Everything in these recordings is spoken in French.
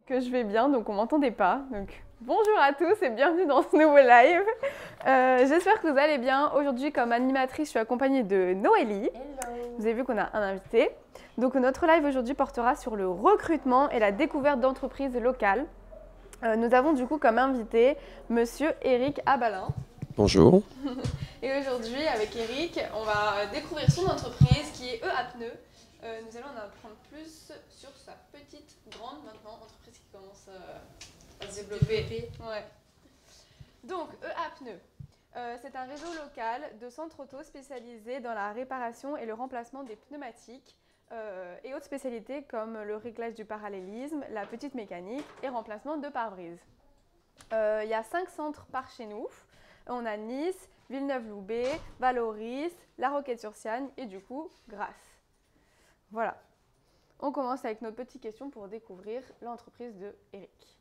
Que je vais bien, donc on m'entendait pas. Donc bonjour à tous et bienvenue dans ce nouveau live. J'espère que vous allez bien. Aujourd'hui, comme animatrice, je suis accompagnée de Noélie. Hello. Vous avez vu qu'on a un invité. Donc notre live aujourd'hui portera sur le recrutement et la découverte d'entreprises locales. Nous avons du coup comme invité Monsieur Eric Abalin. Bonjour. Et aujourd'hui, avec Eric, on va découvrir son entreprise qui est EAPNE. Nous allons en apprendre plus sur sa petite, grande maintenant entreprise qui commence à se développer. Ouais. Donc, EAPNE, c'est un réseau local de centres auto spécialisés dans la réparation et le remplacement des pneumatiques et autres spécialités comme le réglage du parallélisme, la petite mécanique et remplacement de pare-brise. Il y a 5 centres par chez nous. On a Nice, Villeneuve-Loubet, Valoris, La Roquette-sur-Siagne et du coup, Grasse. Voilà. On commence avec nos petites questions pour découvrir l'entreprise de Eric.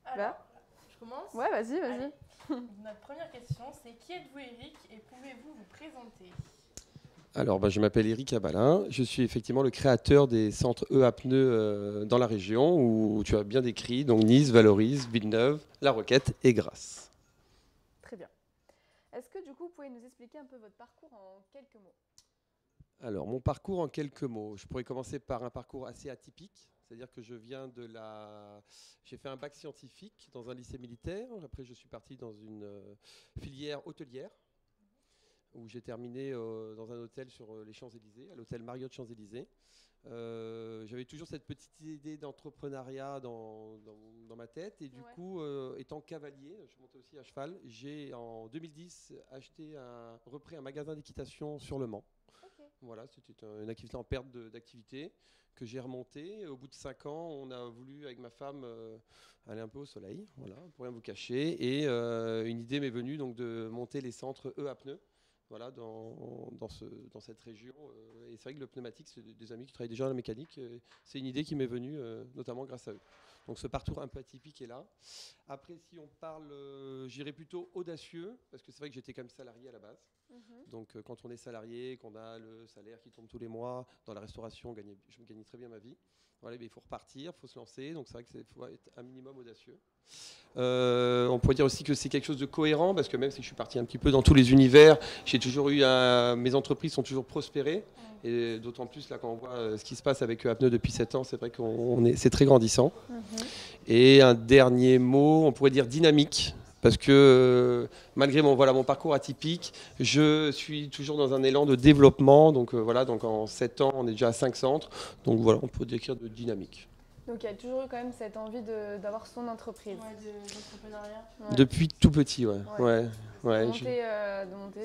Alors, je commence. Ouais, vas-y. Notre première question, c'est qui êtes-vous Eric et pouvez-vous vous présenter? Alors, je m'appelle Eric Abalin. Je suis effectivement le créateur des centres EAPNE dans la région où tu as bien décrit, donc Nice, Valoris, Villeneuve, La Roquette et Grasse. Très bien. Est-ce que du coup, vous pouvez nous expliquer un peu votre parcours en quelques mots? Alors, mon parcours en quelques mots. Je pourrais commencer par un parcours assez atypique. C'est-à-dire que j'ai fait un bac scientifique dans un lycée militaire. Après, je suis parti dans une filière hôtelière où j'ai terminé dans un hôtel sur les Champs-Élysées, à l'hôtel Marriott Champs-Élysées. J'avais toujours cette petite idée d'entrepreneuriat dans ma tête. Et du coup, étant cavalier, je montais aussi à cheval, j'ai en 2010 repris un magasin d'équitation sur Le Mans. Voilà, c'était une activité en perte d'activité que j'ai remontée. Au bout de 5 ans, on a voulu, avec ma femme, aller un peu au soleil, voilà, pour rien vous cacher. Et une idée m'est venue donc, de monter les centres EAPNE voilà, dans cette région. Et c'est vrai que le pneumatique, c'est des amis qui travaillent déjà dans la mécanique. C'est une idée qui m'est venue, notamment grâce à eux. Donc ce parcours un peu atypique est là. Après, si on parle, j'irais plutôt audacieux, parce que c'est vrai que j'étais quand même salarié à la base. Donc quand on est salarié, qu'on a le salaire qui tombe tous les mois, dans la restauration, je gagnais très bien ma vie. Voilà, il faut repartir, il faut se lancer, donc c'est vrai qu'il faut être un minimum audacieux. On pourrait dire aussi que c'est quelque chose de cohérent, parce que même si je suis parti un petit peu dans tous les univers, j'ai toujours eu mes entreprises sont toujours prospérées, et d'autant plus là quand on voit ce qui se passe avec EAPNE depuis 7 ans, c'est vrai que c'est très grandissant. Et un dernier mot, on pourrait dire dynamique. Parce que malgré mon parcours atypique, je suis toujours dans un élan de développement. Donc donc en 7 ans, on est déjà à 5 centres. Donc voilà, on peut décrire de dynamique. Donc il y a toujours eu quand même cette envie d'avoir son entreprise. Ouais, d'entrepreneuriat. Ouais. Depuis tout petit, ouais. De monter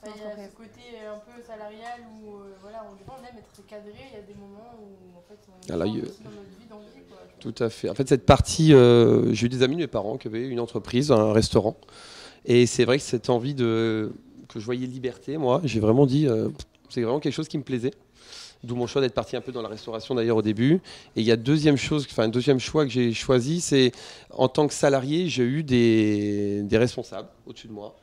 Il y a ce côté un peu salarial où on aime être cadré. Il y a des moments où en fait, on est dans notre vie d'envie. Tout à fait. En fait, cette partie, j'ai eu des amis de mes parents qui avaient une entreprise, un restaurant. Et c'est vrai que cette envie que je voyais liberté, moi, j'ai vraiment dit, c'est vraiment quelque chose qui me plaisait. D'où mon choix d'être parti un peu dans la restauration d'ailleurs au début. Et il y a un deuxième choix que j'ai choisi, c'est en tant que salarié, j'ai eu des responsables au-dessus de moi,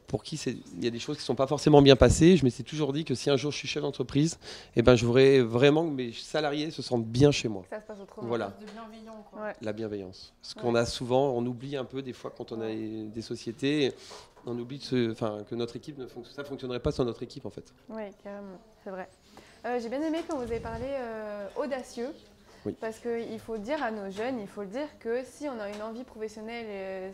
pour qui il y a des choses qui ne sont pas forcément bien passées. Je me suis toujours dit que si un jour je suis chef d'entreprise, je voudrais vraiment que mes salariés se sentent bien chez moi. Que ça se passe autrement. Voilà. De bienveillant, quoi. Ouais. La bienveillance. Parce qu'on a souvent, on oublie un peu des fois quand on a des sociétés, on oublie que notre équipe ça ne fonctionnerait pas sans notre équipe en fait. Oui, carrément, c'est vrai. J'ai bien aimé quand vous avez parlé audacieux. Oui. Parce qu'il faut dire à nos jeunes, il faut le dire que si on a une envie professionnelle,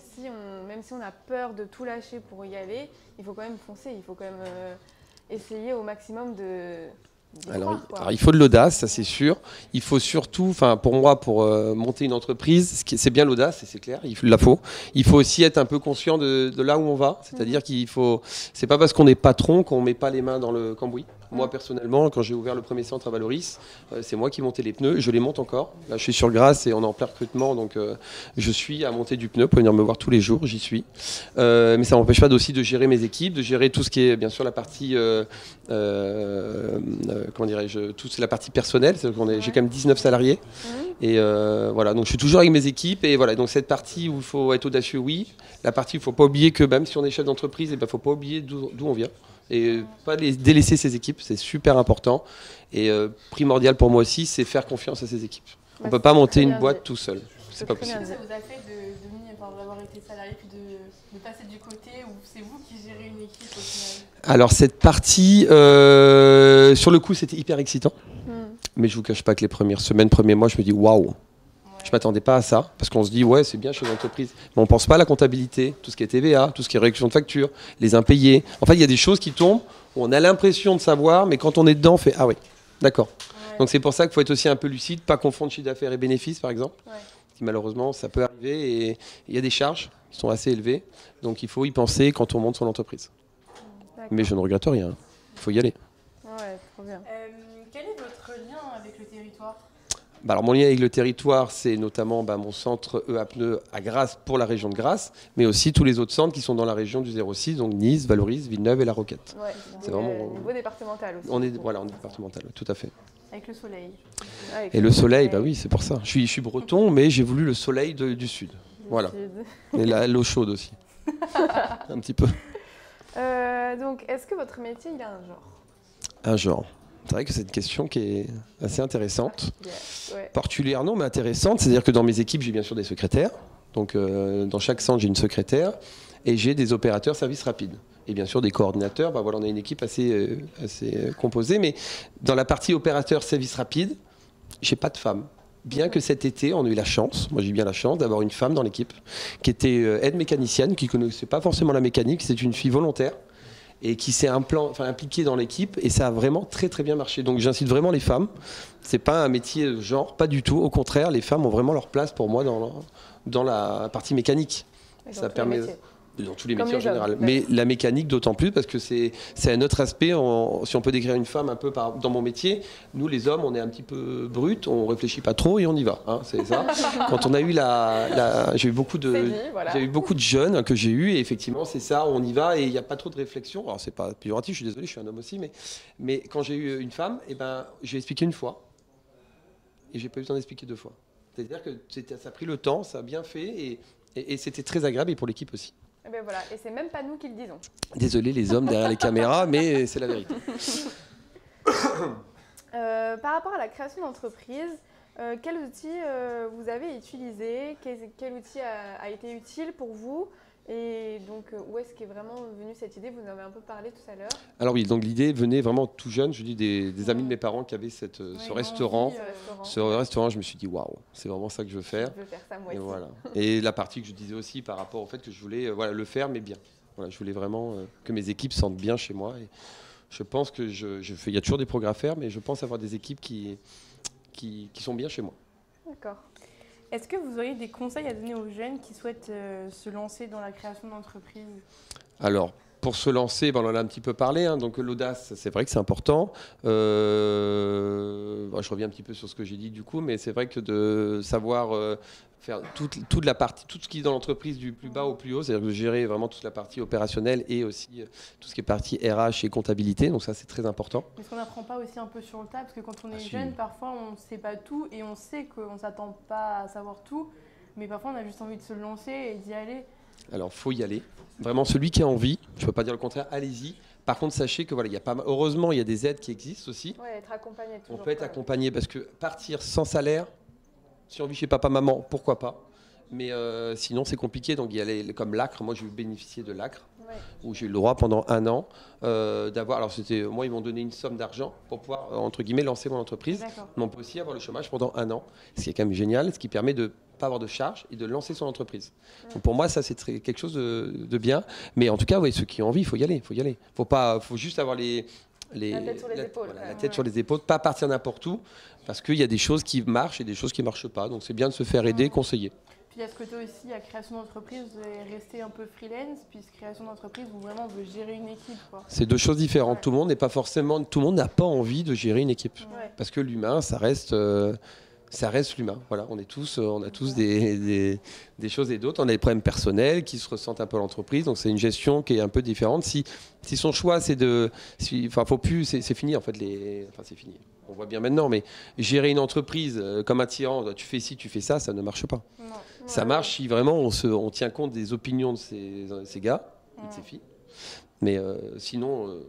même si on a peur de tout lâcher pour y aller, il faut quand même foncer, il faut quand même essayer au maximum Alors, il faut de l'audace, ça c'est sûr. Il faut surtout, pour moi, pour monter une entreprise, c'est bien l'audace, c'est clair, il la faut. Il faut aussi être un peu conscient de là où on va. C'est-à-dire c'est pas parce qu'on est patron qu'on met pas les mains dans le cambouis. Moi, personnellement, quand j'ai ouvert le premier centre à Valoris, c'est moi qui montais les pneus. Je les monte encore. Là, je suis sur Grasse et on est en plein recrutement. Donc, je suis à monter du pneu. Vous pouvez venir me voir tous les jours. J'y suis. Mais ça ne m'empêche pas aussi de gérer mes équipes, de gérer tout ce qui est, bien sûr, la partie, toute la partie personnelle. J'ai quand même 19 salariés. Et voilà, donc je suis toujours avec mes équipes. Et voilà, donc cette partie où il faut être audacieux, oui. La partie où il ne faut pas oublier que même si on est chef d'entreprise, il ne faut pas oublier d'où on vient. Et pas délaisser ses équipes, c'est super important. Et primordial pour moi aussi, c'est faire confiance à ses équipes. On ne peut pas monter une boîte tout seul. C'est pas possible. Qu'est-ce que ça vous a fait d'avoir été salarié puis de passer du côté où c'est vous qui gérez une équipe au final? Alors cette partie, sur le coup, c'était hyper excitant. Mais je vous cache pas que les premières semaines, premiers mois, je me dis waouh. Je m'attendais pas à ça, parce qu'on se dit ouais c'est bien chez l'entreprise, mais on pense pas à la comptabilité, tout ce qui est TVA, tout ce qui est réduction de factures, les impayés. En fait il y a des choses qui tombent, où on a l'impression de savoir, mais quand on est dedans on fait ah oui, d'accord. Donc c'est pour ça qu'il faut être aussi un peu lucide, pas confondre chiffre d'affaires et bénéfices par exemple, qui malheureusement ça peut arriver et il y a des charges qui sont assez élevées, donc il faut y penser quand on monte son entreprise. Mais je ne regrette rien, il faut y aller. Ouais, trop bien. Quel est votre lien avec le territoire? Alors mon lien avec le territoire, c'est notamment mon centre EA-Pneus à Grasse pour la région de Grasse, mais aussi tous les autres centres qui sont dans la région du 06, donc Nice, Valoris, Villeneuve et La Roquette. Ouais, c'est vraiment au niveau départemental aussi. On est départemental, tout à fait. Avec le soleil. Et le soleil, bah oui, c'est pour ça. Je suis breton, mais j'ai voulu le soleil du sud. Voilà. Et l'eau chaude aussi. Un petit peu. Donc, est-ce que votre métier, il a un genre? Un genre. C'est vrai que c'est une question qui est assez intéressante. Particulière non, mais intéressante. C'est-à-dire que dans mes équipes, j'ai bien sûr des secrétaires. Donc dans chaque centre, j'ai une secrétaire. Et j'ai des opérateurs services rapides. Et bien sûr des coordinateurs. Voilà, on a une équipe assez composée. Mais dans la partie opérateur services rapides, j'ai pas de femme. Bien que cet été, on a eu la chance, moi j'ai bien la chance d'avoir une femme dans l'équipe, qui était aide mécanicienne, qui ne connaissait pas forcément la mécanique. C'est une fille volontaire. Et qui s'est impliqué dans l'équipe, et ça a vraiment très très bien marché. Donc j'incite vraiment les femmes, c'est pas un métier genre, pas du tout, au contraire, les femmes ont vraiment leur place pour moi dans la partie mécanique. Ça permet dans tous les métiers en général, mais la mécanique d'autant plus parce que c'est un autre aspect. Si on peut décrire une femme un peu dans mon métier, nous les hommes on est un petit peu bruts, on réfléchit pas trop et on y va, hein, c'est ça. Quand on a eu j'ai eu beaucoup de jeunes que j'ai eu et effectivement c'est ça, on y va et il n'y a pas trop de réflexion. Alors c'est pas péjoratif, je suis désolé, je suis un homme aussi, mais quand j'ai eu une femme, j'ai expliqué une fois et j'ai pas eu besoin d'expliquer deux fois. C'est-à-dire que ça a pris le temps, ça a bien fait et c'était très agréable et pour l'équipe aussi. Et ben voilà, et c'est même pas nous qui le disons. Désolé les hommes derrière les caméras, mais c'est la vérité. Par rapport à la création d'entreprise, quel outil vous avez utilisé? Quel outil a été utile pour vous? Et donc, où est-ce qu'est vraiment venue cette idée? Vous en avez un peu parlé tout à l'heure. Alors oui, donc l'idée venait vraiment tout jeune. Je dis des amis de mes parents qui avaient ce restaurant. Ce restaurant, je me suis dit, waouh, c'est vraiment ça que je veux faire. Je veux faire ça moi et aussi. Voilà. Et la partie que je disais aussi par rapport au fait que je voulais le faire, mais bien. Voilà, je voulais vraiment que mes équipes sentent bien chez moi. Et je pense que il y a toujours des progrès à faire, mais je pense avoir des équipes qui sont bien chez moi. D'accord. Est-ce que vous auriez des conseils à donner aux jeunes qui souhaitent se lancer dans la création d'entreprise? Alors, pour se lancer, on en a un petit peu parlé, hein, donc l'audace, c'est vrai que c'est important. Je reviens un petit peu sur ce que j'ai dit du coup, mais c'est vrai que de savoir faire toute la partie, tout ce qui est dans l'entreprise du plus bas au plus haut, c'est-à-dire de gérer vraiment toute la partie opérationnelle et aussi tout ce qui est partie RH et comptabilité, donc ça c'est très important. Est-ce qu'on n'apprend pas aussi un peu sur le tas? Parce que quand on est jeune, parfois on ne sait pas tout et on sait qu'on ne s'attend pas à savoir tout, mais parfois on a juste envie de se lancer et d'y aller. Alors, il faut y aller. Vraiment, celui qui a envie, je ne peux pas dire le contraire, allez-y. Par contre, sachez que heureusement, il y a des aides qui existent aussi. Oui, être accompagné toujours. On peut être accompagné parce que partir sans salaire, si on vit chez papa-maman, pourquoi pas. Mais sinon, c'est compliqué. Donc, il y a comme l'ACRE. Moi, j'ai bénéficié de l'ACRE, où j'ai eu le droit pendant 1 an d'avoir. Alors, moi, ils m'ont donné une somme d'argent pour pouvoir, entre guillemets, lancer mon entreprise. Mais on peut aussi avoir le chômage pendant 1 an, ce qui est quand même génial, ce qui permet de pas avoir de charge et de lancer son entreprise. Donc pour moi, ça c'est quelque chose de bien. Mais en tout cas, ceux qui ont envie, il faut y aller. Faut juste avoir la tête sur les épaules, pas partir n'importe où, parce qu'il y a des choses qui marchent et des choses qui marchent pas. Donc c'est bien de se faire aider, conseiller. Puis il y a ce côté aussi, à création d'entreprise, vous allez rester un peu freelance, puis création d'entreprise où vraiment on veut gérer une équipe. C'est deux choses différentes. Tout le monde n'a pas envie de gérer une équipe, parce que l'humain, ça reste l'humain. Voilà, on a tous des choses et d'autres. On a des problèmes personnels qui se ressentent un peu à l'entreprise. Donc c'est une gestion qui est un peu différente. Si son choix c'est faut plus, c'est fini en fait. C'est fini. On voit bien maintenant, mais gérer une entreprise comme un tyran, tu fais ci, tu fais ça, ça ne marche pas. Non. Ça marche si vraiment on tient compte des opinions de ces gars et de ces filles. Mais sinon,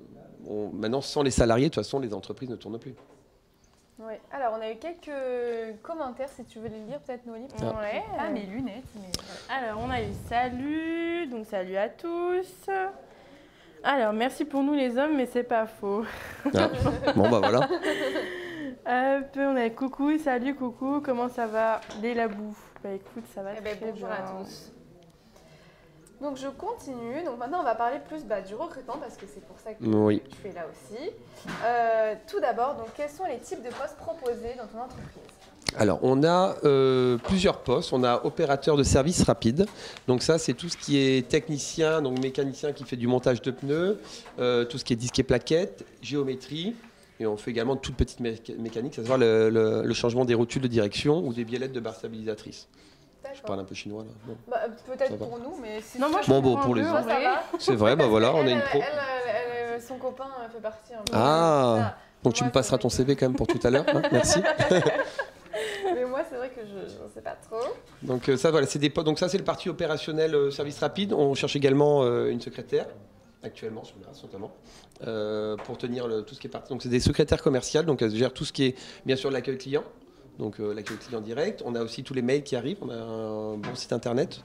maintenant sans les salariés, de toute façon, les entreprises ne tournent plus. Ouais. Alors, on a eu quelques commentaires, si tu veux les lire, peut-être, Noélie. Ouais. Ah, mes lunettes. Mais... Alors, on a eu salut, donc salut à tous. Alors, merci pour nous les hommes, mais c'est pas faux. Ah. Bon, bah voilà. On a coucou, salut, coucou, comment ça va? Les labous. Bah écoute, ça va très bonjour bien. à tous. Donc je continue. Donc maintenant on va parler plus du recrutement parce que c'est pour ça que tu es là aussi. Tout d'abord, donc quels sont les types de postes proposés dans ton entreprise? Alors on a plusieurs postes. On a opérateur de service rapide. Donc ça c'est tout ce qui est technicien, donc mécanicien qui fait du montage de pneus, tout ce qui est disque et plaquettes, géométrie. Et on fait également de toutes petites mécaniques, à savoir le changement des rotules de direction ou des biellettes de barres stabilisatrices. Je parle un peu chinois là. Peut-être pour nous, mais si non, moi je pour les autres. C'est vrai, bah voilà, on a une pro. Son copain fait partie un peu. Ah, donc tu me passeras ton CV quand même pour tout à l'heure, hein, merci. Mais moi c'est vrai que je ne sais pas trop. Donc ça voilà, c'est des postes. Donc ça c'est le parti opérationnel service rapide. On cherche également une secrétaire. Actuellement, notamment, pour tenir tout ce qui est parti. Donc, c'est des secrétaires commerciales, donc elles gèrent tout ce qui est, bien sûr, l'accueil client, donc l'accueil client direct. On a aussi tous les mails qui arrivent. On a un bon site internet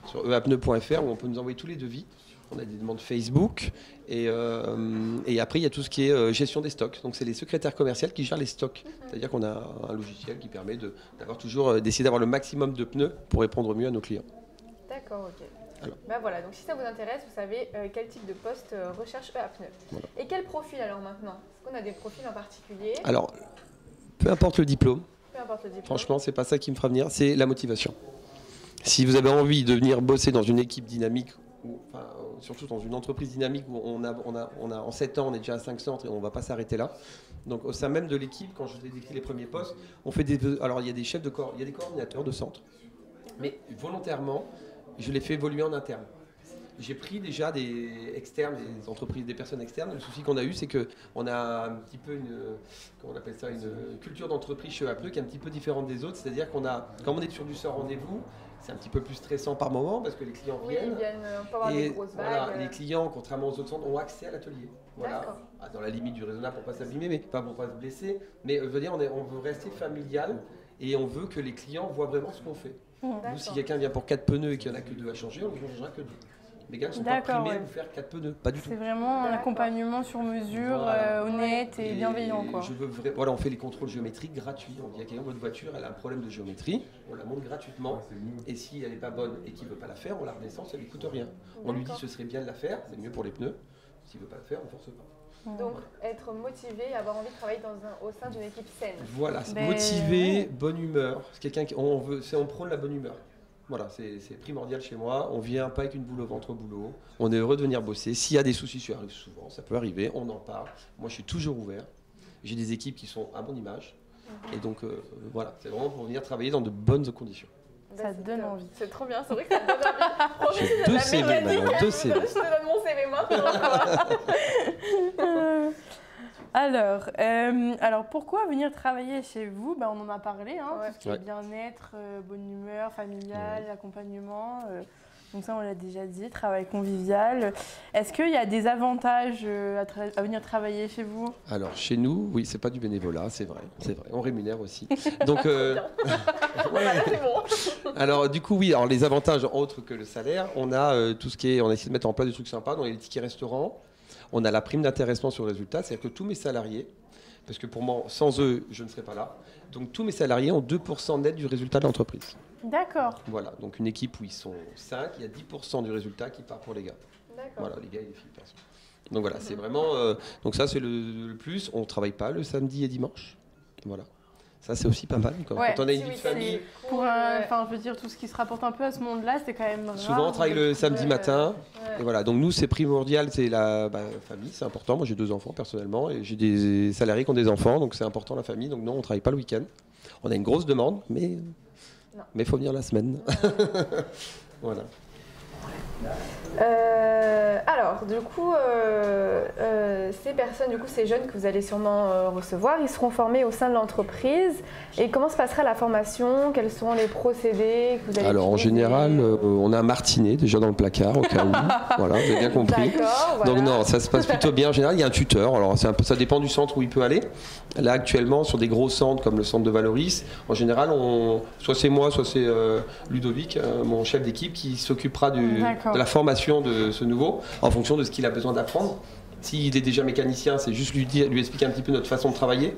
sur eapneu.fr où on peut nous envoyer tous les devis. On a des demandes Facebook. Et après, il y a tout ce qui est gestion des stocks. Donc, c'est les secrétaires commerciales qui gèrent les stocks. C'est-à-dire qu'on a un logiciel qui permet d'avoir toujours, d'essayer d'avoir le maximum de pneus pour répondre mieux à nos clients. D'accord, ok. Ben voilà, donc si ça vous intéresse, vous savez quel type de poste recherche eapneu. Voilà. Et quel profil alors maintenant? Est-ce qu'on a des profils en particulier? Alors, peu importe le diplôme. Franchement, c'est pas ça qui me fera venir, c'est la motivation. Si vous avez envie de venir bosser dans une équipe dynamique, surtout dans une entreprise dynamique où on a en 7 ans, on est déjà à 5 centres et on ne va pas s'arrêter là. Donc au sein même de l'équipe, quand je vous ai décrit les premiers postes, on fait alors il y a des chefs de corps, il y a des coordinateurs de centre, mais volontairement, je les fais évoluer en interne. J'ai pris déjà des externes, des entreprises, des personnes externes. Le souci qu'on a eu, c'est qu'on a un petit peu une culture d'entreprise chez eapneu qui est un petit peu différente des autres. C'est-à-dire comme on est sur du sans rendez-vous, c'est un petit peu plus stressant par moment parce que les clients viennent. Ils viennent pas avoir des grosses vagues. Les clients, contrairement aux autres centres, ont accès à l'atelier. Voilà. Dans la limite du raisonnable pour ne pas s'abîmer, mais pas pour ne pas se blesser. Mais on veut rester familial et on veut que les clients voient vraiment ce qu'on fait. Nous, si quelqu'un vient pour 4 pneus et qu'il n'y en a que 2 à changer, on ne changera que 2. Les gars ne sont pas primés à vous faire 4 pneus, pas du tout. C'est vraiment un accompagnement sur mesure, honnête et bienveillant. Quoi. On fait les contrôles géométriques gratuits. On dit à quelqu'un, votre voiture, elle a un problème de géométrie, on la monte gratuitement. Et si elle n'est pas bonne et qu'il ne veut pas la faire, on la redescend, ça ne lui coûte rien. On lui dit ce serait bien de la faire, c'est mieux pour les pneus. S'il ne veut pas la faire, on ne force pas. Donc, être motivé, avoir envie de travailler au sein d'une équipe saine. Voilà, motivé, bonne humeur. On prône la bonne humeur. Voilà, c'est primordial chez moi. On vient pas avec une boule au ventre au boulot. On est heureux de venir bosser. S'il y a des soucis, ça arrive souvent, ça peut arriver, on en parle. Moi, je suis toujours ouvert. J'ai des équipes qui sont à mon image. Et donc, voilà, c'est vraiment pour venir travailler dans de bonnes conditions. Ça te donne envie. C'est trop bien, c'est vrai que ça te donne envie. J'ai 2 CV maintenant, 2 CV. Je te donne mon CV maintenant. Alors, pourquoi venir travailler chez vous? On en a parlé, tout ce qui est bien-être, bonne humeur, familial, accompagnement. Donc ça, on l'a déjà dit, travail convivial. Est-ce qu'il y a des avantages à venir travailler chez vous? Alors, chez nous, oui, c'est pas du bénévolat, c'est vrai. On rémunère aussi. Donc, c'est bon. Alors, du coup, oui, alors les avantages autres que le salaire, on a tout ce qui est, on a essayé de mettre en place des trucs sympas, donc il y a les tickets restaurants. On a la prime d'intéressement sur le résultat, c'est-à-dire que tous mes salariés, parce que pour moi, sans eux, je ne serais pas là, donc tous mes salariés ont 2% net du résultat de l'entreprise. D'accord. Voilà, donc une équipe où ils sont 5, il y a 10% du résultat qui part pour les gars. D'accord. Voilà, les gars et les filles, personne. Donc voilà, c'est vraiment... donc ça, c'est le plus. On ne travaille pas le samedi et dimanche. Voilà. Ça, c'est aussi pas mal. Quand on a une vie de famille... je veux dire, tout ce qui se rapporte un peu à ce monde-là, c'est quand même rare. Souvent, on travaille le samedi matin. Et voilà. Donc nous, c'est primordial, c'est la famille, c'est important. Moi, j'ai 2 enfants personnellement et j'ai des salariés qui ont des enfants, donc c'est important la famille. Donc non, on ne travaille pas le week-end. On a une grosse demande, mais il faut venir la semaine. Voilà. Alors, du coup, ces personnes, ces jeunes que vous allez sûrement recevoir, ils seront formés au sein de l'entreprise. Et comment se passera la formation? Quels seront les procédés que vous allez Alors, utiliser? en général, on a un martinet déjà dans le placard, au cas où. Voilà, vous avez bien compris. Voilà. Donc non, ça se passe plutôt bien. En général, il y a un tuteur. Alors, ça dépend du centre où il peut aller. Là, actuellement, sur des gros centres comme le centre de Valoris, en général, soit c'est moi, soit c'est Ludovic, mon chef d'équipe, qui s'occupera de la formation de ce nouveau, en fonction de ce qu'il a besoin d'apprendre. S'il est déjà mécanicien, c'est juste lui expliquer un petit peu notre façon de travailler.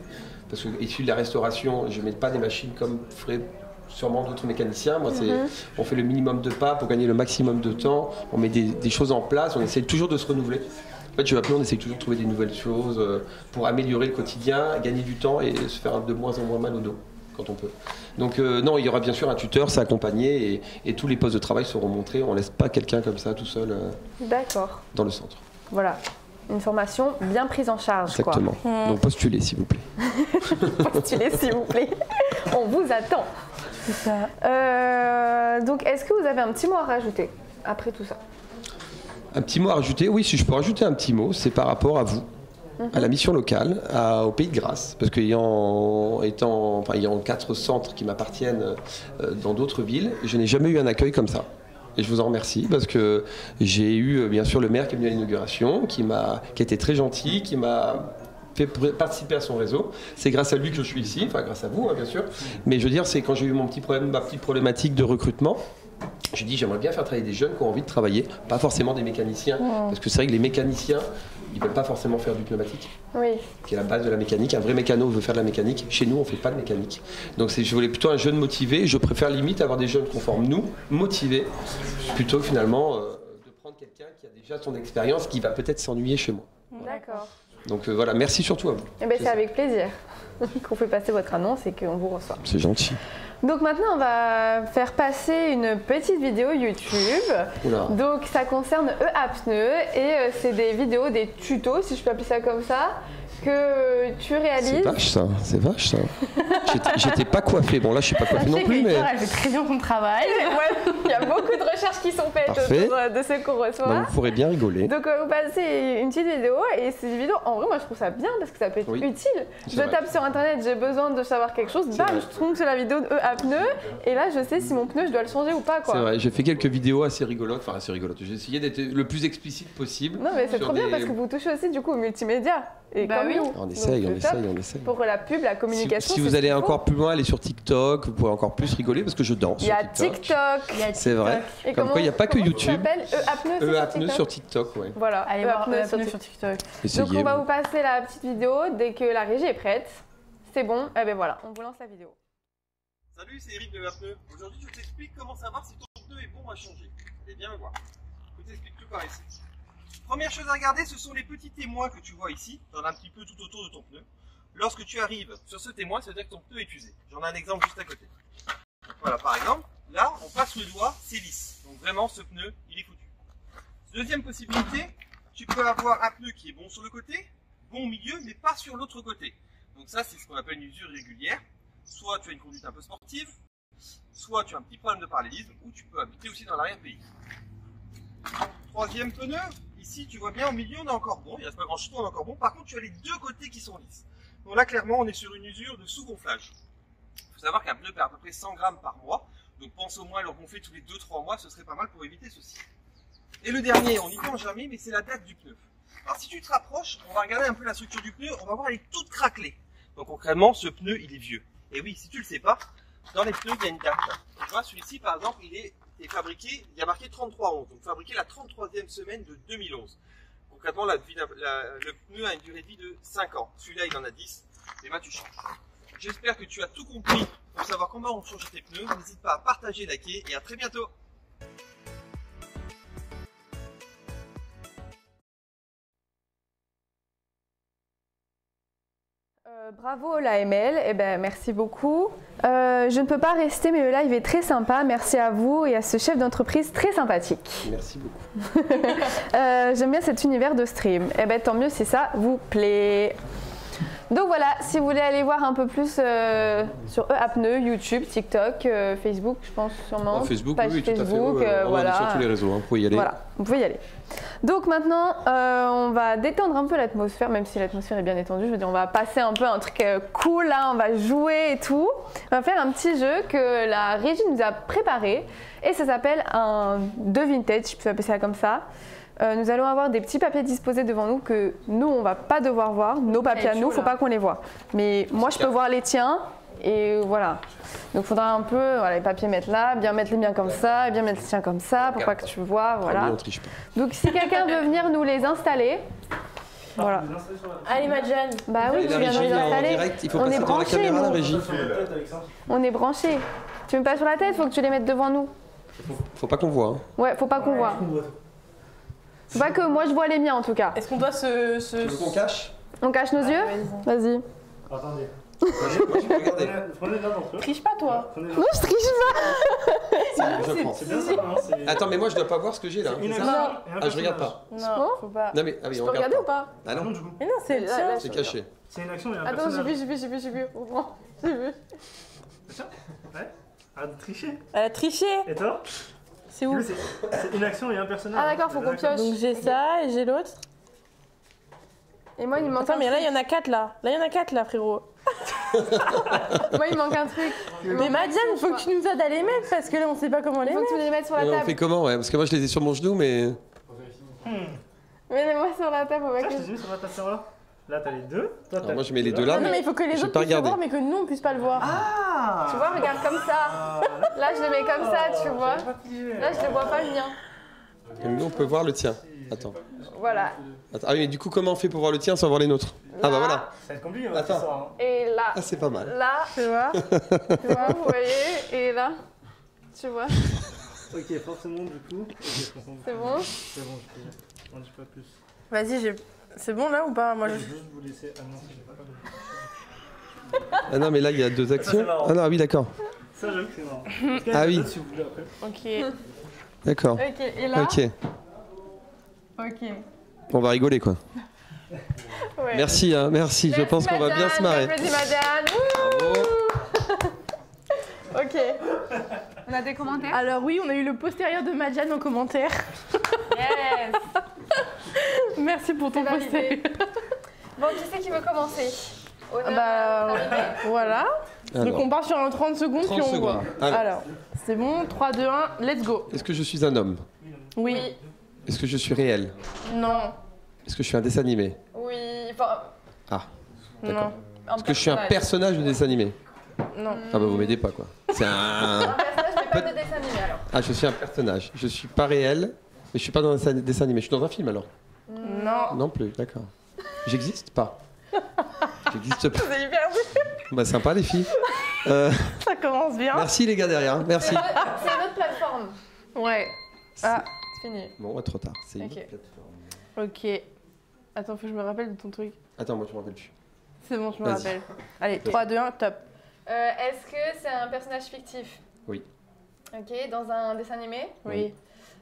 Parce que, issu de la restauration, je ne mets pas des machines comme feraient sûrement d'autres mécaniciens. Moi, on fait le minimum de pas pour gagner le maximum de temps. On met des choses en place, on essaie toujours de se renouveler. En fait, on essaie toujours de trouver des nouvelles choses pour améliorer le quotidien, gagner du temps et se faire de moins en moins mal au dos quand on peut. Donc non, il y aura bien sûr un tuteur, c'est accompagné et tous les postes de travail seront montrés. On ne laisse pas quelqu'un comme ça tout seul dans le centre. Voilà, une formation bien prise en charge. Exactement. Donc postulez s'il vous plaît. Postulez s'il vous plaît. On vous attend. C'est ça. Donc est-ce que vous avez un petit mot à rajouter après tout ça? Un petit mot à rajouter? Oui, si je peux rajouter un petit mot, c'est par rapport à vous. À la mission locale, au Pays de Grasse, parce qu'ayant 4 centres qui m'appartiennent dans d'autres villes, je n'ai jamais eu un accueil comme ça. Et je vous en remercie, parce que j'ai eu bien sûr le maire qui est venu à l'inauguration, qui a été très gentil, qui m'a fait participer à son réseau. C'est grâce à lui que je suis ici, enfin grâce à vous bien sûr. Mais je veux dire, c'est quand j'ai eu ma petite problématique de recrutement, j'ai dit j'aimerais bien faire travailler des jeunes qui ont envie de travailler, pas forcément des mécaniciens, parce que c'est vrai que les mécaniciens, ils ne veulent pas forcément faire du pneumatique, qui est la base de la mécanique. Un vrai mécano veut faire de la mécanique. Chez nous, on ne fait pas de mécanique. Donc je voulais plutôt un jeune motivé. Je préfère limite avoir des jeunes qu'on forme nous, motivés, plutôt que finalement de prendre quelqu'un qui a déjà son expérience, qui va peut-être s'ennuyer chez moi. D'accord. Donc voilà, merci surtout à vous. C'est avec plaisir qu'on fait passer votre annonce et qu'on vous reçoit. C'est gentil. Donc maintenant, on va faire passer une petite vidéo YouTube. Oula. Donc ça concerne EA-Pneus et c'est des vidéos, des tutos, si je peux appeler ça comme ça, que tu réalises. C'est vache ça. J'étais pas coiffé. Bon là, je suis pas coiffé non plus, mais. Elle fait très bien son travail. Ouais, il y a beaucoup de recherches qui sont faites autour de ce qu'on reçoit. Donc, vous pourrez bien rigoler. Donc on va vous passer une petite vidéo et cette vidéo, en vrai, moi je trouve ça bien parce que ça peut être utile. Je tape sur internet, j'ai besoin de savoir quelque chose, bam, je tombe sur la vidéo de EA-Pneus et là je sais si mon pneu je dois le changer ou pas. C'est vrai, j'ai fait quelques vidéos assez rigolotes, j'ai essayé d'être le plus explicite possible. Non mais c'est trop bien parce que vous touchez aussi du coup au multimédia. Et on essaye. Pour la pub, la communication. Si vous allez encore plus loin, allez sur TikTok, vous pourrez encore plus rigoler parce que je danse. Il y a TikTok. C'est vrai. Et comme quoi, il n'y a pas que YouTube. Ça s'appelle EA-Pneus sur TikTok, ouais. Voilà, allez voir EA-Pneus sur TikTok. Donc on va vous passer la petite vidéo dès que la régie est prête. C'est bon, et ben voilà, on vous lance la vidéo. Salut, c'est Eric de EA-Pneus. Aujourd'hui, je t'explique comment savoir si ton pneu est bon à changer. Allez, viens me voir. Je t'explique tout par ici. Première chose à regarder, ce sont les petits témoins que tu vois ici. T'en as un petit peu tout autour de ton pneu. Lorsque tu arrives sur ce témoin, ça veut dire que ton pneu est usé. J'en ai un exemple juste à côté. Voilà, par exemple, là, on passe le doigt, c'est lisse. Donc vraiment, ce pneu, il est foutu. Deuxième possibilité, tu peux avoir un pneu qui est bon sur le côté, bon au milieu, mais pas sur l'autre côté. Donc ça, c'est ce qu'on appelle une usure régulière. Soit tu as une conduite un peu sportive, soit tu as un petit problème de parallélisme, ou tu peux habiter aussi dans l'arrière-pays. Troisième pneu, ici tu vois bien au milieu on est encore bon, il ne reste pas grand chose, on est encore bon. Par contre tu as les deux côtés qui sont lisses. Donc là clairement on est sur une usure de sous-gonflage. Il faut savoir qu'un pneu perd à peu près 100 grammes par mois, donc pense au moins à le gonfler tous les 2-3 mois, ce serait pas mal pour éviter ceci. Et le dernier, on n'y pense jamais, mais c'est la date du pneu. Alors si tu te rapproches, on va regarder un peu la structure du pneu, on va voir elle est toute craquelée. Donc concrètement ce pneu il est vieux. Et oui, si tu le sais pas, dans les pneus il y a une date. Tu vois celui-ci par exemple il est fabriqué, il y a marqué 33-11, donc fabriqué la 33e semaine de 2011. Concrètement, le pneu a une durée de vie de 5 ans. Celui-là, il en a 10, et ben tu changes. J'espère que tu as tout compris pour savoir comment on change tes pneus. N'hésite pas à partager, liker, et à très bientôt. Bravo l'AML, eh ben, merci beaucoup. Je ne peux pas rester, mais le live est très sympa. Merci à vous et à ce chef d'entreprise très sympathique. Merci beaucoup. J'aime bien cet univers de stream. Eh ben, tant mieux si ça vous plaît. Donc voilà, si vous voulez aller voir un peu plus sur Apneu, YouTube, TikTok, Facebook, je pense sûrement. Facebook, page oui, tout Facebook, à fait. voilà. Sur tous les réseaux, vous pouvez y aller. Voilà, vous pouvez y aller. Donc maintenant, on va détendre un peu l'atmosphère, même si l'atmosphère est bien détendue. Je veux dire, on va passer un peu un truc cool là, on va jouer et tout. On va faire un petit jeu que la régie nous a préparé et ça s'appelle un de vintage, je peux appeler ça comme ça. Nous allons avoir des petits papiers disposés devant nous que nous, on va pas devoir voir. Nos papiers à nous, faut pas qu'on les voit. Mais moi, je peux voir les tiens et voilà. Donc, il faudra un peu les papiers mettre là, bien mettre les miens comme ça et bien mettre les tiens comme ça pour pas que tu vois. Voilà. Donc, si quelqu'un veut venir nous les installer, voilà. Allez, Madjane. Bah oui, tu viens nous les installer. On est branchés. On est branchés. Tu me passes sur la tête, faut que tu les mettes devant nous. Faut pas qu'on voit. Hein. Ouais, faut pas qu'on voit. Faut pas que moi je vois les miens en tout cas. Est-ce qu'on doit Tu veux qu'on cache? On cache nos yeux? Vas-y. Attendez. Prenez l'un d'entre eux. Triche pas toi. Non, je triche pas. C'est bien ça, hein. Attends, mais moi je dois pas voir ce que j'ai là. Une c'est action ça et un Ah, je regarde pas. Non, faut pas. Non, mais ah oui, Je on peux regarde regarder ou pas? Ah non, du coup. Mais non, c'est le Là, tien. là, c'est caché. C'est une action et un Attends, j'ai personnage. vu. J'ai vu. C'est ça? Ouais. Arrête de tricher. Elle a triché. Et toi? C'est où? C'est une action et un personnage. Ah d'accord, faut qu'on pioche. Donc j'ai ça et j'ai l'autre. Et moi il me manque Attends, un mais là truc. il y en a 4 là. Là il y en a 4 là, frérot. Moi il me manque un truc. Mais Madjane, il faut que tu nous aides à les mettre parce que là on sait pas comment les Il faut mettre. que tu les mettes sur la On table. fait comment, ouais? Parce que moi je les ai sur mon genou, mais. Mets-moi sur la table, on va Ça, je que... t'ai mis sur la table là. Là, t'as les deux. Toi, Alors, moi je mets les deux là. Ah non, mais il faut que les J'ai autres pas puissent le regardé. voir mais que nous on puisse pas le voir. Ah! Tu vois, regarde comme ça. Là je les mets comme ça, tu vois. Là je les vois pas le mien. Et nous on peut voir le tien. Attends. Voilà. Ah oui, mais du coup, comment on fait pour voir le tien sans voir les nôtres? Ah bah voilà. Ça va être compliqué, Attends. ce soir, hein. Et là. Ah, c'est pas mal. Là, Tu vois? tu vois, vous voyez. Et là, tu vois. Ok, forcément, du coup. Ok, je comprends. C'est bon? C'est bon, je peux. On dit pas plus. Vas-y, c'est bon là ou pas? Moi Je je. vais juste vous laisser. Ah non, j'ai pas Ah non, mais là il y a deux actions. marrant. Ah non, ah oui, d'accord. Ça, j'avoue que c'est marrant. Ah oui. Si vous voulez après. Ok. D'accord. Ok, et là. Ok. Ok. On va rigoler quoi. Ouais. Merci, hein, merci. Je pense qu'on va bien se marrer. Applaudis Madjane. Bravo. Ok. On a des commentaires? Alors oui, on a eu le postérieur de Madjane en commentaire. Yes. Merci pour ton C'est validé. postérieur. Bon, qui c'est qui veut commencer? Honneur Bah d'arriver. voilà. Donc Alors, on part sur un 30 secondes 30 puis on secondes. voit. Alors. Alors, c'est bon, 3, 2, 1, let's go. est-ce que je suis un homme? Oui. Oui. Est-ce que je suis réel? Non. Est-ce que je suis un dessin animé? Oui. Enfin, Ah, d'accord. Non. Est-ce que je suis un personnage de dessin animé? Non. Ah bah vous m'aidez pas quoi. C'est un... Un personnage, mais pas de dessin animé alors. Ah, je suis un personnage. Je suis pas réel, mais je suis pas dans un dessin animé. Je suis dans un film alors? Non. Non plus, d'accord. J'existe pas. J'existe pas. C'est hyper dur. Bah sympa les filles. Ça commence bien. Merci les gars derrière, merci. C'est une autre plateforme. Ouais. Ah, c'est fini. Bon, trop tard. C'est une Ok. autre plateforme. Ok. Attends, faut que je me rappelle de ton truc. Attends, moi je me rappelle plus. C'est bon, je me Vas-y. rappelle. Allez, 3, 2, 1, top. Est-ce que c'est un personnage fictif? Oui. Ok, dans un dessin animé? Oui.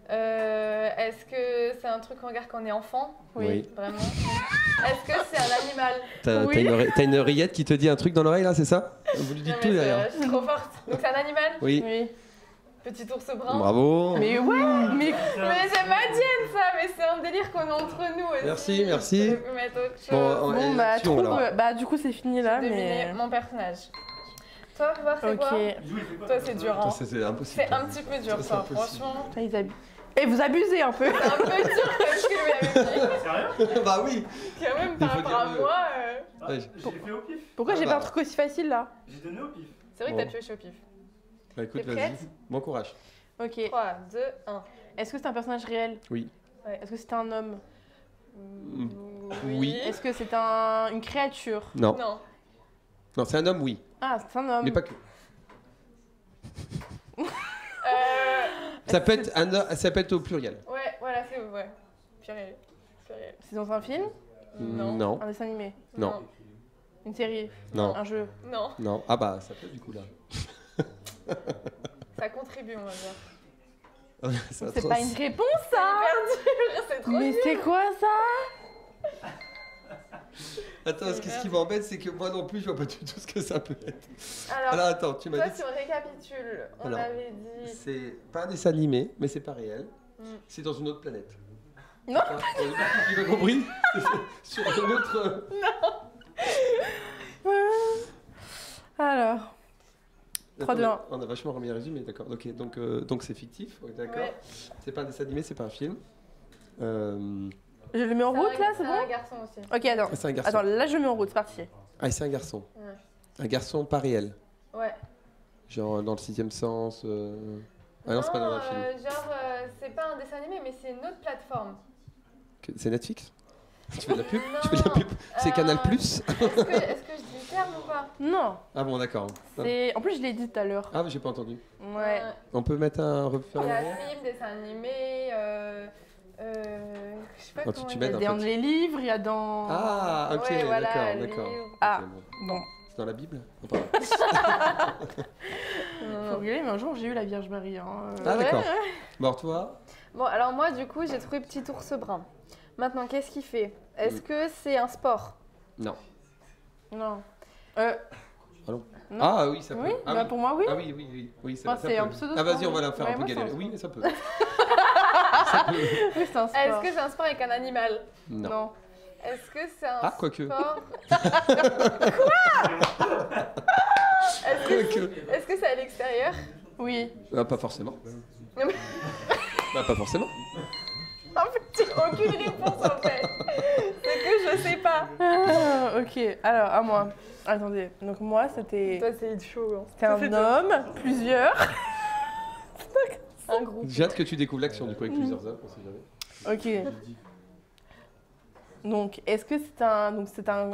Est-ce que c'est un truc qu'on regarde quand on est enfant? Oui. Vraiment? Est-ce que c'est un animal? T'as t'as une oreillette qui te dit un truc dans l'oreille là, c'est ça? Vous lui dites Non, tout mais derrière. je suis trop forte. Donc c'est un animal? Oui. Oui. Petit ours brun? Bravo. Mais ouais, mais Mais c'est Madiane ça, mais c'est un délire qu'on a entre nous aussi. Merci, merci. Je peux mettre autre chose. Bon, bon, bah, action, trouve. alors. Bah, du coup, c'est fini là, Deviner mais. mon personnage. Toi, fais voir c'est quoi? Ok. Toi, c'est dur, hein. C'est impossible. C'est un petit peu dur, Ça, c'est ça, impossible. franchement. Putain, ils abusent. Et vous abusez un peu. C'est un peu dur comme ce que lui avait dit. Sérieux? Bah oui. Quand même, par Il faut rapport à dire le- moi, Ah, Ouais. j'ai fait au pif. Pourquoi Ah j'ai bah. pas un truc aussi facile là? J'ai donné au pif. c'est vrai que Bon. t'as pioché au pif. Bah écoute, T'es vas-y. prête? Bon courage. Ok. 3, 2, 1. Est-ce que c'est un personnage réel? Oui. Ouais. Est-ce que c'est un homme? Oui. Est-ce que c'est une créature? Non. Non. Non, c'est un homme, oui. Ah, c'est un homme. Mais pas que. Euh, Ça peut être ça peut être au pluriel. ouais, voilà, c'est ouais. Pluriel. Pluriel. C'est dans un film? Non. Non. Un dessin animé? Non. Une série? Non. Un jeu? Non. Non. Ah bah ça peut du coup là. Ça contribue, on va dire. C'est pas une réponse ça? Hyper dur, c'est trop Mais dur. c'est quoi ça? Attends, ce qui m'embête, c'est que moi non plus, je vois pas du tout ce que ça peut être. Alors, Alors attends, tu m'as toi, dit. si on récapitule, on Alors, avait dit... C'est pas un dessin animé, mais c'est pas réel. C'est dans une autre planète. Non. Tu m'as compris? Sur une autre. Alors, 3, 2, 1. On a vachement remis un résumé, d'accord. Ok, donc c'est fictif, d'accord. Ouais. C'est pas un dessin animé, c'est pas un film. Je le mets en route là, c'est bon? un garçon aussi. Ok, attends. Ah, c'est un garçon. Attends, là je le mets en route, c'est parti. Ah, c'est un garçon. Ouais. Un garçon pas réel. Ouais. Genre dans le sixième sens. Ah non, c'est pas dans un film. C'est pas un dessin animé, mais c'est une autre plateforme. C'est Netflix? Tu fais de la pub? Non, Tu fais de la pub? C'est Canal Plus? Est-ce que je dis le terme ou pas? Non, Ah bon, d'accord. c'est... En plus je l'ai dit tout à l'heure. Ah, mais j'ai pas entendu. Ouais. On peut mettre un Il refaire y a derrière? film, dessin animé, je sais pas Oh, comment tu il m'aides, Il y a en dans fait. les livres, il y a dans... Ah, ok, Ouais, voilà, d'accord, le d'accord. livre. Ah, Ok, bon. bon. C'est dans la Bible? Ah, pardon. Faut rigoler, mais un jour j'ai eu la Vierge Marie. Hein. Ah, Ouais, d'accord. ouais. Bon, toi? Bon, alors moi, du coup, j'ai trouvé Petit ours brun. Maintenant, qu'est-ce qu'il fait? Est-ce que c'est un sport? Non. Non. Non. Non. Ah oui, ça peut. Oui, Ah, bah oui. pour moi oui. Ah oui, oui, oui. Oui, Enfin, ça c'est peut. un pseudo Ah, vas-y, sport. on va la faire Ouais, un peu moi, galérer. c'est un Oui, mais ça peut. Oui, c'est un sport. Est-ce que c'est un sport avec un animal? Non. Non. Est-ce que c'est un Ah, quoique. sport... Quoique. Est-ce que c'est à l'extérieur? Oui. Ah, pas forcément. Non, mais- Bah, pas forcément. En fait, j'ai aucune réponse en fait. C'est que je sais pas. Ah, ok, alors à moi. Attendez, donc moi c'était... Toi, c'est chaud. Hein. C'était un homme, plusieurs. Un groupe. J'ai hâte que tu découvres l'action du coup avec plusieurs hommes, on sait jamais. Ok. Donc, est-ce que c'est un... Donc c'est un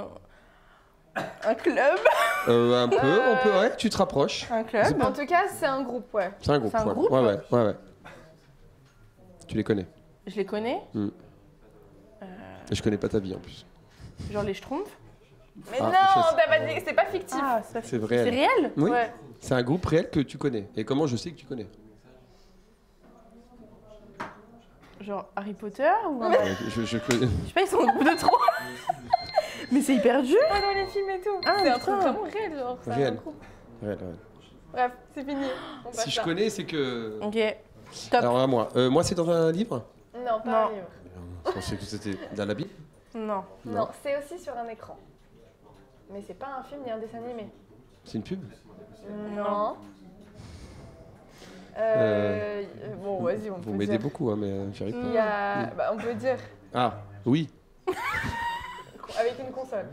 club? Un peu, on peut, ouais, tu te rapproches. Un club? En tout cas, c'est un groupe, ouais. C'est un groupe, C'est un voilà. groupe Ouais. Tu les connais. Je les connais. Et je connais pas ta vie en plus. Genre les Schtroumpfs. Mais Ah, non, je sais. t'as pas dit, c'est pas fictif. Ah, C'est vrai. C'est réel? Oui. Ouais. C'est un groupe réel que tu connais. Et comment je sais que tu connais? Genre Harry Potter ou un... Je connais. Je sais pas, ils sont au bout de trop. Mais c'est hyper dur. Pas dans les films et tout. Ah, c'est un putain. truc vraiment réel, genre. c'est un Réel. groupe. Réel. Bref, c'est fini. On passe Si je ça. connais, c'est que. Ok. Top. Alors à moi. Moi, c'est dans un livre? Non, pas Non. un livre. Je pensais que c'était dans la Bible. Non. Non, c'est aussi sur un écran. Mais c'est pas un film ni un dessin animé. C'est une pub? Non. Bon, vas-y, on peut Vous m'aidez dire. beaucoup, hein, mais j'y arrive Il pas. y a... Bah, on peut dire Ah, oui. avec une console.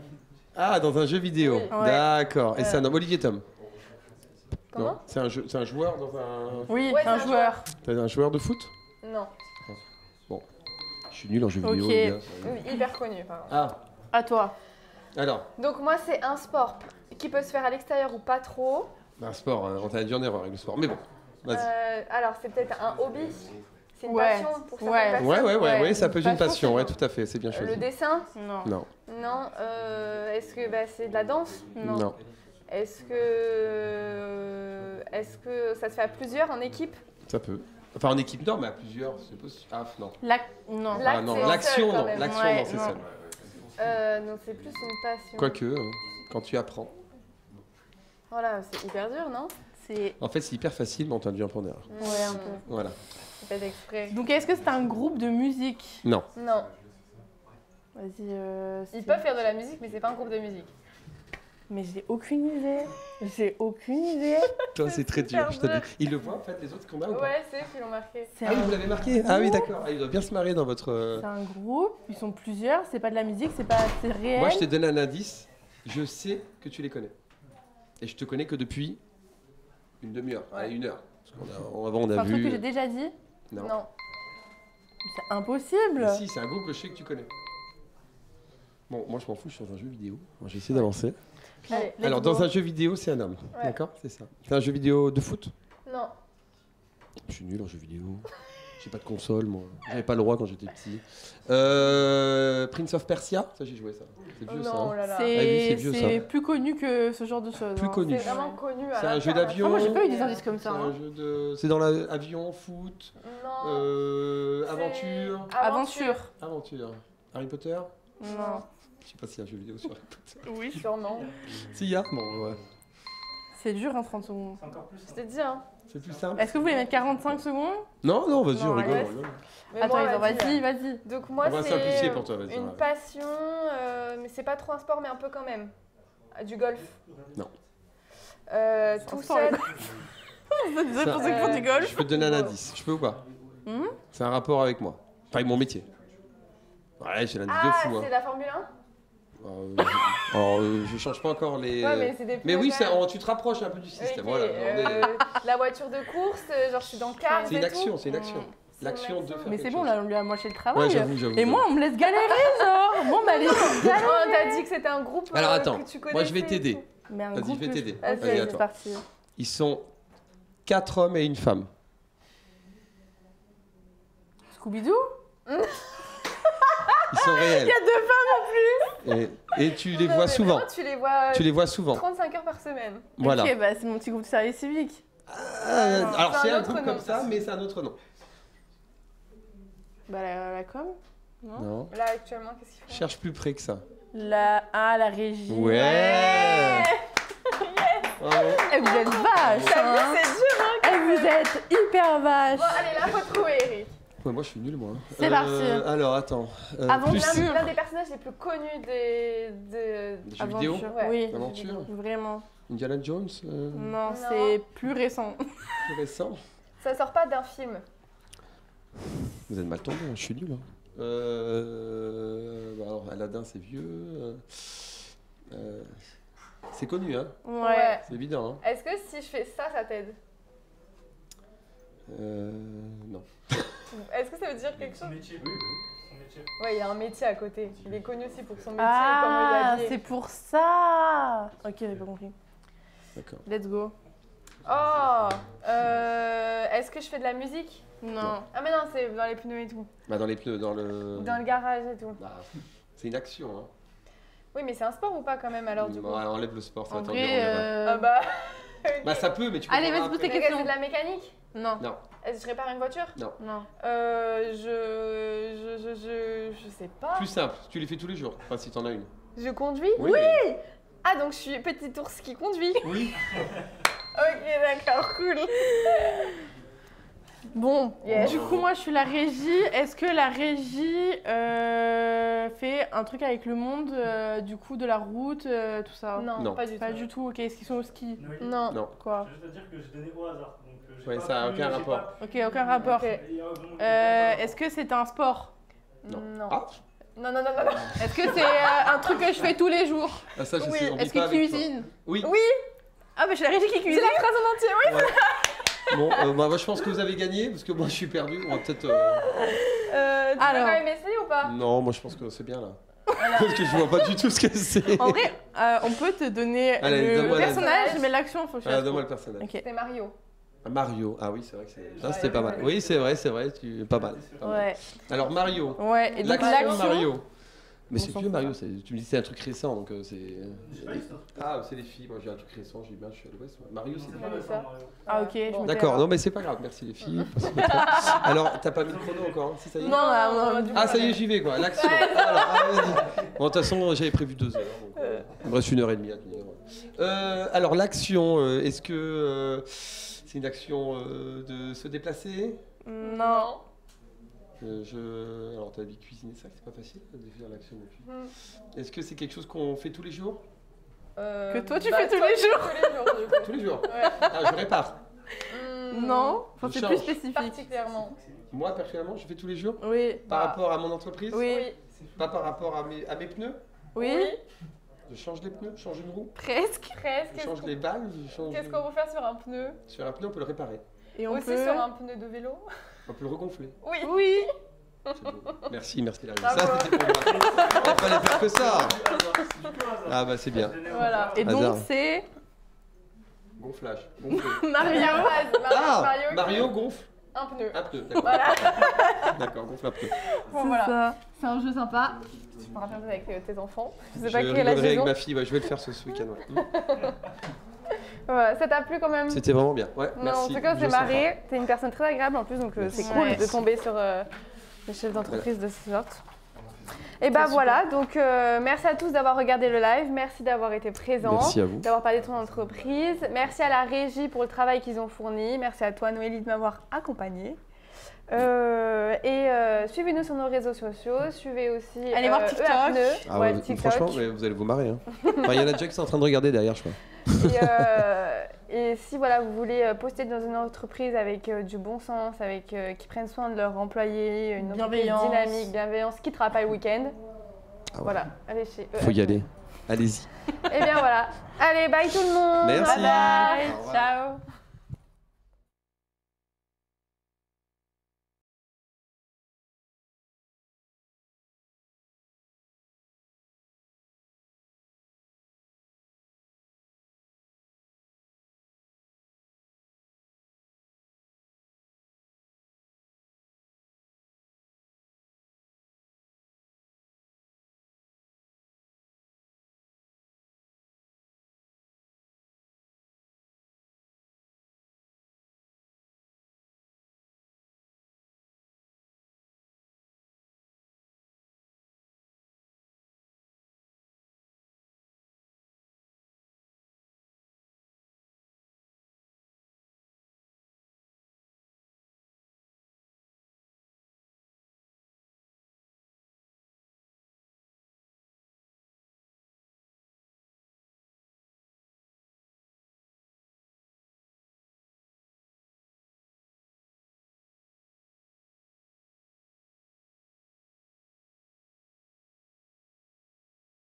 Ah, dans un jeu vidéo. Oui. Ouais. D'accord. Et c'est un homme, Olivier Tom. Comment Non, c'est un joueur dans un. Oui, Ouais, c'est un c'est un joueur. T'as un joueur de foot? Non. Je suis nul en jeu Ok. vidéo. les gars. Oui, hyper connu, pardon. Ah, À toi. alors, Donc moi, c'est un sport qui peut se faire à l'extérieur ou pas trop. un sport, on t'a dit en erreur avec le sport. Mais bon, vas-y. Alors, c'est peut-être un hobby. C'est une Ouais. passion pour certaines Ouais. personnes. Ouais, ça peut être une Passion, passion, c'est ouais, bien. tout à fait, c'est bien Le choisi. dessin? Non. Non, Non. Est-ce que c'est de la danse? non, Est-ce que ça se fait à plusieurs en équipe? ça peut. Enfin, en équipe, non, mais à plusieurs, c'est possible. Ah, non. Non. Là- Ah, non, c'est l'action, seul, quand non, même. l'action, Ouais, non, c'est non. seul. Non, c'est plus une passion. Quoique, quand tu apprends. Voilà, c'est hyper dur, non? C'est... En fait, c'est hyper facile, mais on t'induit un peu en erreur. Ouais, un peu. Voilà. C'est fait exprès. Donc, est-ce que c'est un groupe de musique? Non. Non. Vas-y, Ils peuvent faire de la musique, mais c'est pas un groupe de musique. Mais j'ai aucune idée. J'ai aucune idée. Toi, c'est très dur, super je te dur. dis. Ils le voient, en fait, les autres combats ou pas? Ouais, c'est eux qui l'ont marqué. C'est Ah oui, un... vous l'avez marqué? Ah oui, d'accord. Ah, il doit bien se marrer dans votre. c'est un groupe, ils sont plusieurs, c'est pas de la musique, c'est pas... C'est réel. Moi, je te donne un indice. Je sais que tu les connais. Et je te connais que depuis une demi-heure, Ouais. allez, une heure. Parce avant, on C'est a un truc vu. que j'ai déjà dit. Non. Non. C'est impossible. Mais si, c'est un groupe que je sais que tu connais. Bon, moi, je m'en fous, je suis dans un jeu vidéo. Moi, j'ai essayé d'avancer. Allez, Let's Alors, go. dans un jeu vidéo, c'est un homme. Ouais. D'accord? C'est ça. C'est un jeu vidéo de foot? non. Je suis nul en jeu vidéo. J'ai pas de console, moi. J'avais pas le droit quand j'étais petit. Prince of Persia? Ça, j'ai joué ça. C'est vieux, ça. Non, hein. oh là là. Ah oui, c'est C'est vieux, c'est ça. plus connu que ce genre de choses. Plus hein. connu. C'est vraiment connu. à C'est un jeu l'international. d'avion. Ah, moi, j'ai pas eu des indices comme C'est ça. un hein. jeu de. C'est dans l'avion, foot, Non. aventure. Aventure. Aventure. Harry Potter? Non. Je sais pas s'il y a un jeu vidéo sur Harry Potter. Oui. Sûrement. S'il y a, bon, ouais. C'est dur, hein, 30 secondes. C'est encore plus. Je t'ai dit, hein. C'est plus simple. Est-ce que vous voulez mettre 45 secondes? Non, non, vas-y, Non, on rigole, allez. on rigole. Mais Attends, bon, Isa, vas-y. Donc moi, On va simplifier c'est pour toi, vas-y. une ouais. passion, mais c'est pas trop un sport, mais un peu quand même. Du golf. Non. Tout sport, seul. C'est déjà pour ceux qui font du golf. Je peux te donner un indice. Je peux ou pas? C'est un rapport avec moi. Enfin, avec mon métier. Ouais, j'ai l'indice de Ah, fou. Hein. c'est la Formule 1? Alors, je change pas encore les. Ouais, mais c'est des Mais pneus, oui, quand même. tu te rapproches un peu du système. Ok, Voilà. la voiture de course, genre je suis dans le car. C'est une action, c'est une action. C'est L'action une de action. faire Mais quelque c'est bon, chose. là, on lui a moitié le Ouais, travail. j'avoue. Et moi, on me laisse galérer, genre. Bon, bah, allez, galère. Oh, t'as dit que c'était un groupe Alors attends, que tu connaissais. moi je vais et t'aider. tout. Mais un Vas-y, groupe je vais que t'aider. Ok, Vas-y, à c'est toi. parti. Ils sont 4 hommes et une femme. Scooby-Doo? Ils sont réels. Il y a 2 femmes en plus. Et tu les Non, vois mais souvent. vraiment, tu les vois Tu les vois souvent. 35 heures par semaine. Voilà. Ok, bah, c'est mon petit groupe de service civique. Alors c'est c'est un un autre groupe nom. comme ça, mais c'est un autre nom. Bah, la com? Non? Non. Là, actuellement, qu'est-ce qu'ils font? Cherche plus près que ça. La régie. Ouais. Bravo. Eh, vous êtes vache, T'as vu, hein. c'est dur, hein. Eh, vous êtes hyper vache. Bon, allez, là, faut trouver, Eric. Ouais, moi je suis nul moi. C'est parti. Alors attends. Aventure. L'un des personnages les plus connus des Des jeux vidéo. Aventure. Ouais. Oui, Aventure. vraiment. Indiana Jones. Non, Non. c'est plus récent. Plus récent. Ça sort pas d'un film. Vous êtes mal tombé, hein, je suis nul. Hein. Bah alors Aladdin c'est vieux. C'est connu hein. Ouais. C'est évident hein. Est-ce que si je fais ça, ça t'aide? Non. Est-ce que ça veut dire quelque Son chose? métier. Oui, son métier. Ouais, il a un métier à côté. Il est connu aussi pour son métier, Ah, comme le c'est pour ça. Ok, j'ai pas compris. D'accord. Let's go. Oh, est-ce que je fais de la musique? Non. Ah mais non, c'est dans les pneus et tout. Bah dans les pneus, dans le. Dans le garage et tout. Bah, c'est une action hein. Oui, mais c'est un sport ou pas quand même alors du coup? Ouais, enlève le sport, ça va En t'enduire vrai, en erreur. Ah bah... Bah ça peut, mais tu peux. Allez, pas vas-y, pose tes après. Mais c'est questions. de la mécanique? Non. Non. Est-ce que je répare une voiture? Non. Non. Je sais pas. Plus simple, tu les fais tous les jours. Enfin si t'en as une. Je conduis? Oui. Ah donc je suis petit ours qui conduit. Oui. Ok, d'accord, cool. Bon, Yes. du coup, moi, je suis la régie. Est-ce que la régie fait un truc avec le monde, du coup, de la route, tout ça? Non, Non. pas du Pas tout. du tout. Ok, est-ce qu'ils sont au ski? Oui. Non. Non. Quoi? Je veux juste te dire que j'ai donné au hasard. Donc, j'ai Ouais, pas ça a pu- aucun j'ai rapport. pas- Ok, aucun rapport. Ok. Et, bon, Est-ce que c'est un sport? Non. Non. Ah, Non, non, non, non, non. Est-ce que c'est un truc que je fais tous les jours? ah, ça je Oui. sais. On vit Est-ce pas qu'il avec toi. cuisine? Oui. Oui, Ah, mais je suis la régie qui c'est cuisine. la phrase en entier, oui. Ouais. Bon, bah, moi je pense que vous avez gagné parce que moi je suis perdu. On va peut-être. Tu veux Alors. quand même essayer ou pas? Non, moi je pense que c'est bien là. Parce que je vois pas du tout ce que c'est. En vrai, on peut te donner Allez, le donne-moi la- personnage, mais l'action, faut que je Ah, fasse. donne-moi le personnage. Ok. C'est Mario. Ah, Mario. Ah oui, c'est vrai que c'est. Ah, Ouais, c'était pas ouais, mal. ouais. Oui, c'est vrai. Pas mal. Pas mal. Ouais. Alors Mario. Ouais. Et donc L'action l'action. Mario. Mais On c'est s'en vieux fout. Mario, tu me dis c'est un truc récent donc c'est. J'ai pas eu ça. Ah, c'est les filles, moi j'ai un truc récent, j'ai bien, je suis à l'ouest. Mario, c'est C'est bien. pas ça. ça, Mario. Ah, ok. je Bon. me D'accord, tais. non mais c'est pas grave, merci les filles. Alors, t'as pas mis le chrono encore hein, si ça y est Non, non, du Ah, coup, ça y est, j'y vais quoi, l'action. Alors, ah, vas-y. Bon, de toute façon, j'avais prévu 2 heures, donc il me reste 1h30 à tenir. Alors, l'action, est-ce que c'est une action de se déplacer Non. Alors, t'as dit cuisiner ça, c'est pas facile de faire l'action depuis. Hmm. Est-ce que c'est quelque chose qu'on fait tous les jours Que toi, tu bah, fais tous toi, les tu fais jours. tous les jours, du coup. Tous les jours Ouais. Ah, je répare. Non. Enfin, Je c'est plus change. spécifique. Particulièrement. Moi, personnellement, je fais tous les jours Oui. par Bah. rapport à mon entreprise Oui. Pas par rapport à mes pneus Oui. Je change les pneus, je change une roue, Presque. Presque. je change les balles, je change... Qu'est-ce qu'on peut faire sur un pneu? Sur un pneu, on peut le réparer. Et on Aussi peut. sur un pneu de vélo? On peut le regonfler. Oui. Oui. C'est beau. Merci la régie. Bravo. Ça, c'était pour moi. Il fallait faire que ça. Ah bah c'est bien. Voilà. Et donc, Hasard. c'est Gonflage. Gonfler. Mario. Ah Mario, Mario gonfle un pneu. un pneu. D'accord. Voilà. D'accord, gonfle un pneu. Bon, C'est voilà. ça. C'est un jeu sympa. Tu pourras faire ça avec tes enfants. Je sais Je pas quel âge rigolerai ils avec ont. ma fille, ouais, je vais le faire ce week-end. Ouais. Ouais, ça t'a plu quand même? C'était vraiment bien. Ouais, Non, merci. en tout cas, jeu c'est marré. T'es une personne très agréable en plus, donc c'est Merci. cool Ouais. de tomber sur des chefs d'entreprise de cette sorte. Et bah voilà, donc merci à tous d'avoir regardé le live, merci d'avoir été présents, merci à vous. D'avoir parlé de ton entreprise, merci à la régie pour le travail qu'ils ont fourni, merci à toi Noélie de m'avoir accompagnée. Suivez-nous sur nos réseaux sociaux, suivez aussi allez voir TikTok. TikTok. Franchement, vous allez vous marrer. Hein. Enfin, il y en a déjà qui sont en train de regarder derrière, je crois. Et si voilà, vous voulez poster dans une entreprise avec du bon sens, qui prennent soin de leurs employés, une entreprise dynamique, bienveillance, qui ne travaille pas le week-end, voilà, allez chez eux. Faut y aller. Allez-y. Et bien voilà. Allez, bye tout le monde. Merci. Bye bye. Ciao.